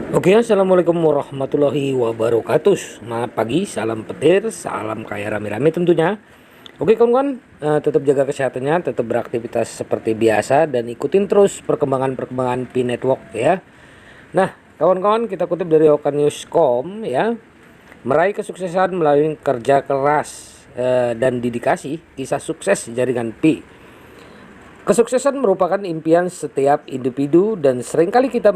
Oke, assalamualaikum warahmatullahi wabarakatuh. Selamat pagi, salam petir, salam kaya rame-rame tentunya. Oke kawan-kawan, tetap jaga kesehatannya, tetap beraktivitas seperti biasa dan ikutin terus perkembangan-perkembangan Pi Network ya. Nah, kawan-kawan, kita kutip dari Okannews.com ya. Meraih kesuksesan melalui kerja keras dan dedikasi, kisah sukses jaringan Pi. Kesuksesan merupakan impian setiap individu dan seringkali kita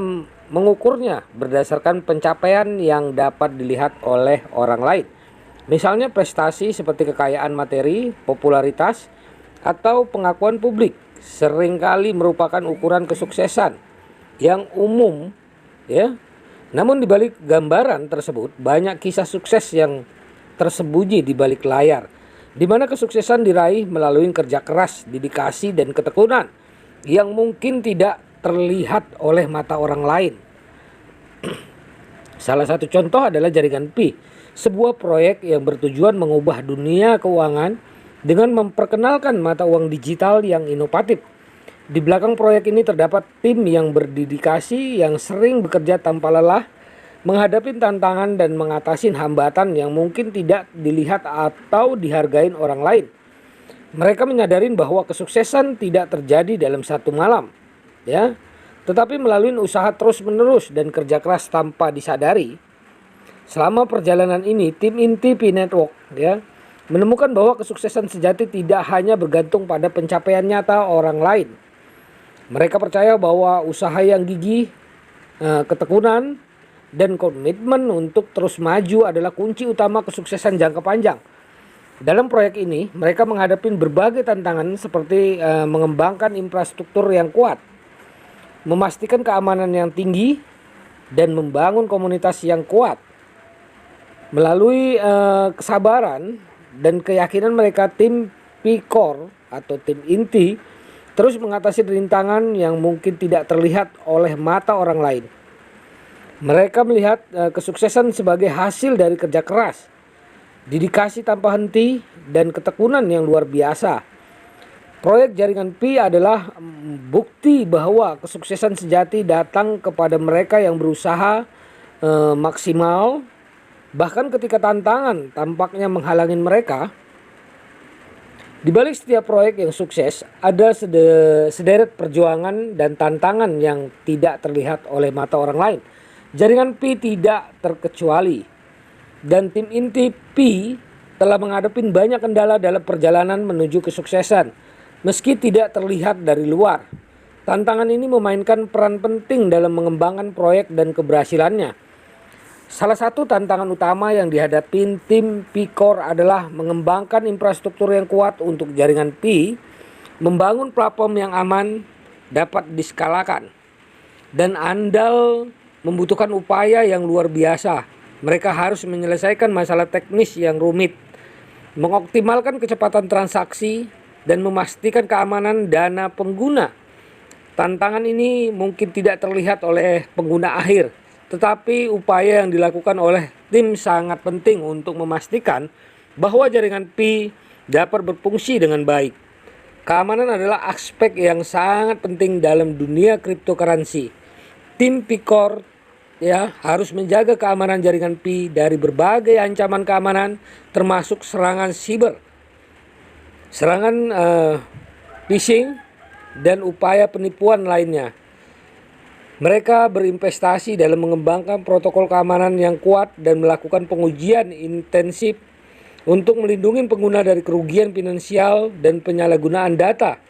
mengukurnya berdasarkan pencapaian yang dapat dilihat oleh orang lain. Misalnya prestasi seperti kekayaan materi, popularitas, atau pengakuan publik seringkali merupakan ukuran kesuksesan yang umum ya. Namun di balik gambaran tersebut banyak kisah sukses yang tersembunyi di balik layar, di mana kesuksesan diraih melalui kerja keras, dedikasi, dan ketekunan yang mungkin tidak terlihat oleh mata orang lain. Salah satu contoh adalah jaringan Pi, sebuah proyek yang bertujuan mengubah dunia keuangan dengan memperkenalkan mata uang digital yang inovatif. Di belakang proyek ini terdapat tim yang berdedikasi yang sering bekerja tanpa lelah, menghadapi tantangan dan mengatasi hambatan yang mungkin tidak dilihat atau dihargai orang lain. Mereka menyadari bahwa kesuksesan tidak terjadi dalam satu malam, ya, tetapi melalui usaha terus-menerus dan kerja keras tanpa disadari. Selama perjalanan ini, tim inti Pi Network ya menemukan bahwa kesuksesan sejati tidak hanya bergantung pada pencapaian nyata orang lain. Mereka percaya bahwa usaha yang gigih, ketekunan, dan komitmen untuk terus maju adalah kunci utama kesuksesan jangka panjang. Dalam proyek ini, mereka menghadapi berbagai tantangan seperti mengembangkan infrastruktur yang kuat, memastikan keamanan yang tinggi, dan membangun komunitas yang kuat. Melalui kesabaran dan keyakinan mereka, tim P-Core atau tim inti terus mengatasi rintangan yang mungkin tidak terlihat oleh mata orang lain. Mereka melihat kesuksesan sebagai hasil dari kerja keras, dedikasi tanpa henti, dan ketekunan yang luar biasa. Proyek jaringan Pi adalah bukti bahwa kesuksesan sejati datang kepada mereka yang berusaha maksimal, bahkan ketika tantangan tampaknya menghalangi mereka. Di balik setiap proyek yang sukses, ada sederet perjuangan dan tantangan yang tidak terlihat oleh mata orang lain. Jaringan Pi tidak terkecuali, dan tim inti Pi telah menghadapi banyak kendala dalam perjalanan menuju kesuksesan. Meski tidak terlihat dari luar, tantangan ini memainkan peran penting dalam mengembangkan proyek dan keberhasilannya. Salah satu tantangan utama yang dihadapi tim P-Core adalah mengembangkan infrastruktur yang kuat untuk jaringan Pi, membangun platform yang aman, dapat diskalakan, dan andal membutuhkan upaya yang luar biasa. Mereka harus menyelesaikan masalah teknis yang rumit, mengoptimalkan kecepatan transaksi, dan memastikan keamanan dana pengguna. Tantangan ini mungkin tidak terlihat oleh pengguna akhir, tetapi upaya yang dilakukan oleh tim sangat penting untuk memastikan bahwa jaringan Pi dapat berfungsi dengan baik. Keamanan adalah aspek yang sangat penting dalam dunia cryptocurrency. Tim P-Core harus menjaga keamanan jaringan Pi dari berbagai ancaman keamanan, termasuk serangan siber, serangan phishing, dan upaya penipuan lainnya. Mereka berinvestasi dalam mengembangkan protokol keamanan yang kuat dan melakukan pengujian intensif untuk melindungi pengguna dari kerugian finansial dan penyalahgunaan data.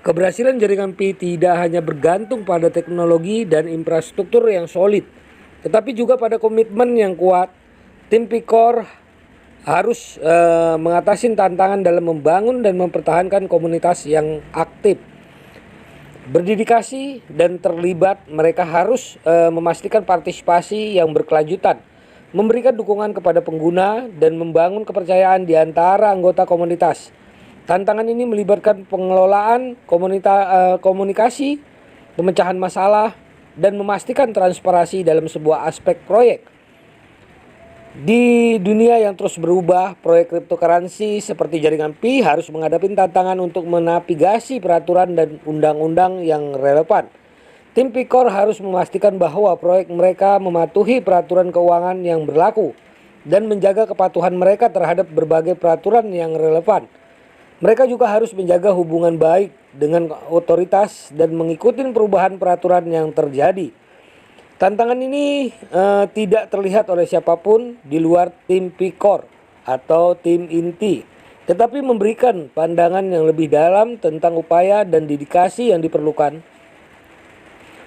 Keberhasilan jaringan Pi tidak hanya bergantung pada teknologi dan infrastruktur yang solid, tetapi juga pada komitmen yang kuat. Tim P-Core harus mengatasi tantangan dalam membangun dan mempertahankan komunitas yang aktif, berdedikasi, dan terlibat. Mereka harus memastikan partisipasi yang berkelanjutan, memberikan dukungan kepada pengguna, dan membangun kepercayaan di antara anggota komunitas. Tantangan ini melibatkan pengelolaan komunikasi, pemecahan masalah, dan memastikan transparansi dalam sebuah aspek proyek. Di dunia yang terus berubah, proyek cryptocurrency seperti jaringan Pi harus menghadapi tantangan untuk menavigasi peraturan dan undang-undang yang relevan. Tim Pikor harus memastikan bahwa proyek mereka mematuhi peraturan keuangan yang berlaku dan menjaga kepatuhan mereka terhadap berbagai peraturan yang relevan. Mereka juga harus menjaga hubungan baik dengan otoritas dan mengikuti perubahan peraturan yang terjadi. Tantangan ini tidak terlihat oleh siapapun di luar tim Pikor atau tim inti, tetapi memberikan pandangan yang lebih dalam tentang upaya dan dedikasi yang diperlukan.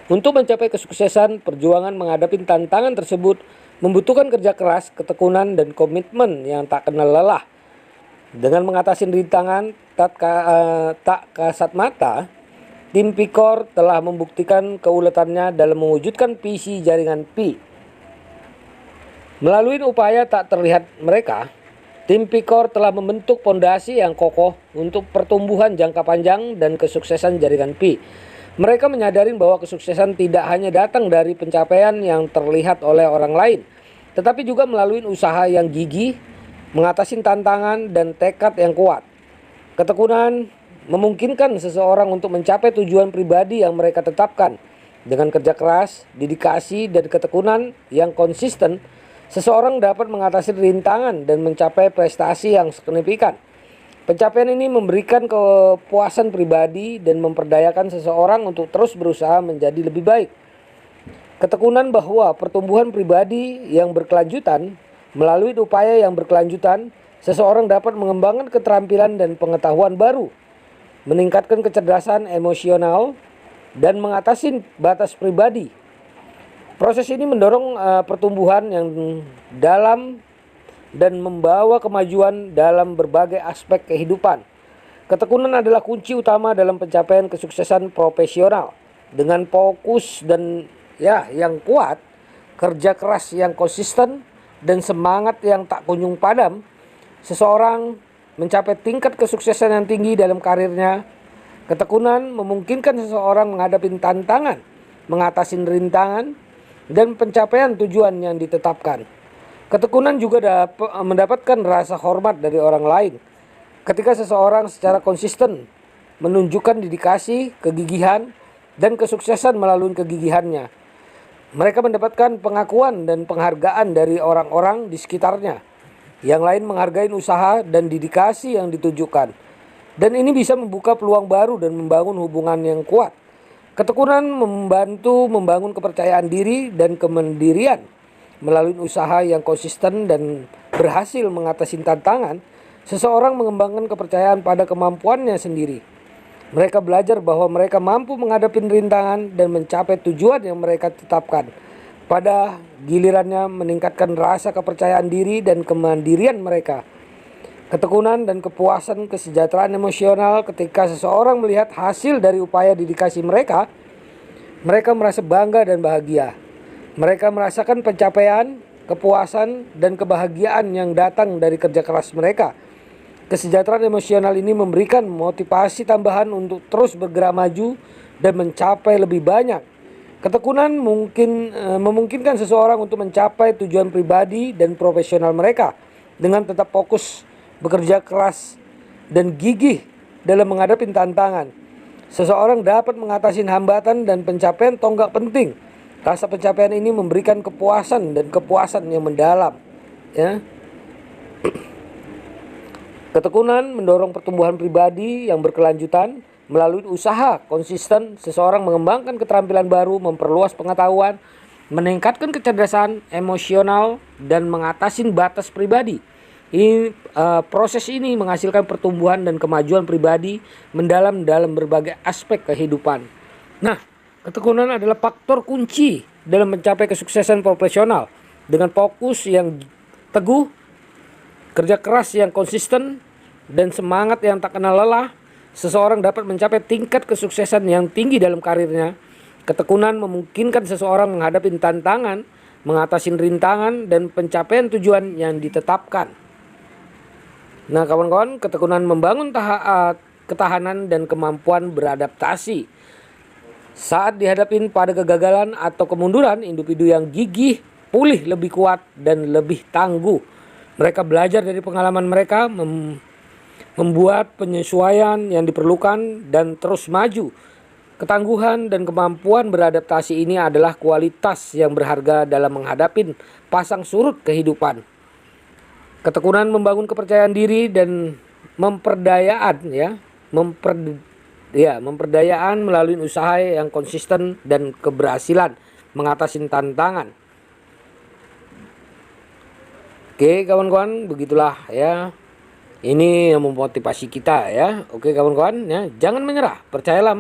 Untuk mencapai kesuksesan, perjuangan menghadapi tantangan tersebut membutuhkan kerja keras, ketekunan, dan komitmen yang tak kenal lelah. Dengan mengatasi rintangan tak kasat mata, tim Pikor telah membuktikan keuletannya dalam mewujudkan visi jaringan Pi. Melalui upaya tak terlihat mereka, tim Pikor telah membentuk fondasi yang kokoh untuk pertumbuhan jangka panjang dan kesuksesan jaringan Pi. Mereka menyadari bahwa kesuksesan tidak hanya datang dari pencapaian yang terlihat oleh orang lain, tetapi juga melalui usaha yang gigih, mengatasi tantangan, dan tekad yang kuat. Ketekunan memungkinkan seseorang untuk mencapai tujuan pribadi yang mereka tetapkan. Dengan kerja keras, dedikasi, dan ketekunan yang konsisten, seseorang dapat mengatasi rintangan dan mencapai prestasi yang signifikan. Pencapaian ini memberikan kepuasan pribadi dan memperdayakan seseorang untuk terus berusaha menjadi lebih baik. Ketekunan bahwa pertumbuhan pribadi yang berkelanjutan, melalui upaya yang berkelanjutan, seseorang dapat mengembangkan keterampilan dan pengetahuan baru, meningkatkan kecerdasan emosional, dan mengatasi batas pribadi. Proses ini mendorong pertumbuhan yang dalam dan membawa kemajuan dalam berbagai aspek kehidupan. Ketekunan adalah kunci utama dalam pencapaian kesuksesan profesional. Dengan fokus dan yang kuat, kerja keras yang konsisten, dan semangat yang tak kunjung padam, seseorang mencapai tingkat kesuksesan yang tinggi dalam karirnya. Ketekunan memungkinkan seseorang menghadapi tantangan, mengatasi rintangan, dan pencapaian tujuan yang ditetapkan. Ketekunan juga mendapatkan rasa hormat dari orang lain. Ketika seseorang secara konsisten menunjukkan dedikasi, kegigihan, dan kesuksesan melalui kegigihannya, mereka mendapatkan pengakuan dan penghargaan dari orang-orang di sekitarnya. Yang lain menghargai usaha dan dedikasi yang ditunjukkan. Dan ini bisa membuka peluang baru dan membangun hubungan yang kuat. Ketekunan membantu membangun kepercayaan diri dan kemandirian. Melalui usaha yang konsisten dan berhasil mengatasi tantangan, seseorang mengembangkan kepercayaan pada kemampuannya sendiri. Mereka belajar bahwa mereka mampu menghadapi rintangan dan mencapai tujuan yang mereka tetapkan. Pada gilirannya meningkatkan rasa kepercayaan diri dan kemandirian mereka. Ketekunan dan kepuasan kesejahteraan emosional ketika seseorang melihat hasil dari upaya dedikasi mereka, mereka merasa bangga dan bahagia. Mereka merasakan pencapaian, kepuasan, dan kebahagiaan yang datang dari kerja keras mereka. Kesejahteraan emosional ini memberikan motivasi tambahan untuk terus bergerak maju dan mencapai lebih banyak. Ketekunan memungkinkan seseorang untuk mencapai tujuan pribadi dan profesional mereka dengan tetap fokus, bekerja keras, dan gigih dalam menghadapi tantangan. Seseorang dapat mengatasi hambatan dan pencapaian tonggak penting. Rasa pencapaian ini memberikan kepuasan dan kepuasan yang mendalam. Ketekunan mendorong pertumbuhan pribadi yang berkelanjutan. Melalui usaha konsisten, seseorang mengembangkan keterampilan baru, memperluas pengetahuan, meningkatkan kecerdasan emosional, dan mengatasi batas pribadi. Proses ini menghasilkan pertumbuhan dan kemajuan pribadi mendalam dalam berbagai aspek kehidupan. Nah, ketekunan adalah faktor kunci dalam mencapai kesuksesan profesional. Dengan fokus yang teguh, kerja keras yang konsisten, dan semangat yang tak kenal lelah, seseorang dapat mencapai tingkat kesuksesan yang tinggi dalam karirnya. Ketekunan memungkinkan seseorang menghadapi tantangan, mengatasi rintangan, dan pencapaian tujuan yang ditetapkan. Nah kawan-kawan, ketekunan membangun ketahanan dan kemampuan beradaptasi. Saat dihadapin pada kegagalan atau kemunduran, individu yang gigih pulih lebih kuat dan lebih tangguh. Mereka belajar dari pengalaman mereka, membuat penyesuaian yang diperlukan, dan terus maju. Ketangguhan dan kemampuan beradaptasi ini adalah kualitas yang berharga dalam menghadapi pasang surut kehidupan. Ketekunan membangun kepercayaan diri dan memperdayaan melalui usaha yang konsisten dan keberhasilan mengatasi tantangan. Oke kawan-kawan, begitulah ya. Ini yang memotivasi kita ya. Oke kawan-kawan ya, jangan menyerah. Percayalah,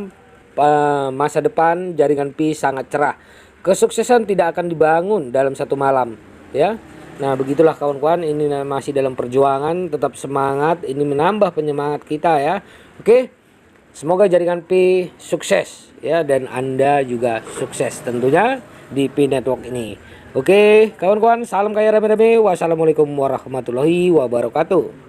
masa depan jaringan Pi sangat cerah. Kesuksesan tidak akan dibangun dalam satu malam ya. Nah begitulah kawan-kawan, ini masih dalam perjuangan, tetap semangat. Ini menambah penyemangat kita ya. Oke, semoga jaringan Pi sukses ya, dan Anda juga sukses tentunya di Pi Network ini. Oke kawan-kawan, salam kaya rame-rame. Wassalamualaikum warahmatullahi wabarakatuh.